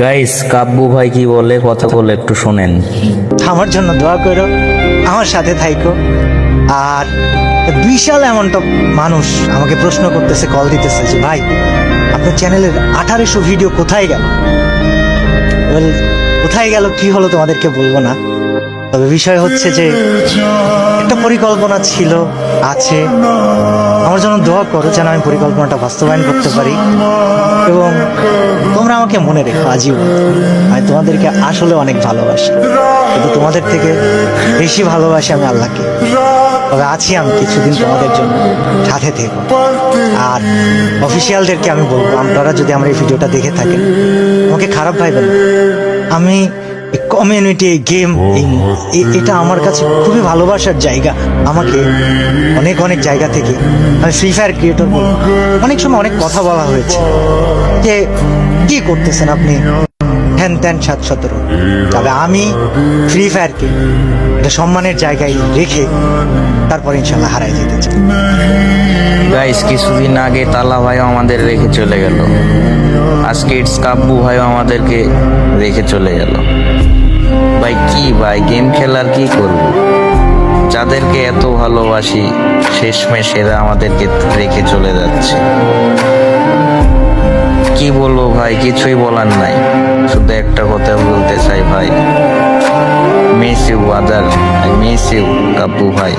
Guys, কাব্বু ভাই কি বলে কথা বলে একটু শোনেন। আমার জন্য দোয়া করো, আমার সাথে থাইকো। আর বিশাল এমনটা মানুষ আমাকে প্রশ্ন করতেছে, কল দিতেছে যে ভাই আপনার চ্যানেলের 1800 ভিডিও কোথায় গেল? কোথায় গেল কি হলো তোমাদেরকে বলবো না, তবে বিষয় হচ্ছে যে একটা পরিকল্পনা ছিল, আছে। আমার জন্য দোয়া করো যেন আমি পরিকল্পনাটা বাস্তবায়ন করতে পারি এবং তোমরা আমাকে মনে রেখো আজীবন। আমি তোমাদেরকে আসলে অনেক ভালোবাসি, কিন্তু তোমাদের থেকে বেশি ভালোবাসি আমি আল্লাহকে। তবে আছি আমি কিছুদিন তোমাদের জন্য, সাথে থেকো। আর অফিসিয়ালদেরকে আমি বলবো, আপনারা যদি আমার এই ভিডিওটা দেখে থাকেন আমাকে খারাপ ভাইবেন না। আমি কমিউনিটি গেম এটা আমার কাছে খুবই ভালোবাসার জায়গা। আমাকে অনেক অনেক জায়গা থেকে আমি ফ্রি ফায়ার ক্রিয়েটর বলবো। অনেক সময় অনেক কথা বলা হয়েছে যে কি করতেছেন আপনি, হ্যান ত্যান 7-17। তবে আমি ফ্রি ফায়ারকে এটা সম্মানের জায়গায় রেখে তারপর ইনশাল্লাহ হারাই যেতে চাই। গাইস, কিছুদিন আগে তালা ভাইও আমাদের রেখে চলে গেল, আজকে ইটস কাব্বু ভাইও আমাদেরকে রেখে চলে গেল। ভাই কি ভাই, গেম খেলার কি করব? যাদেরকে এত ভালোবাসি শেষমেশ এরা আমাদেরকে রেখে চলে যাচ্ছে। কি বলবো ভাই, কিছুই বলার নাই, শুধু একটা কথা বলতে চাই ভাই, miss you brother, I miss you Kabbu ভাই।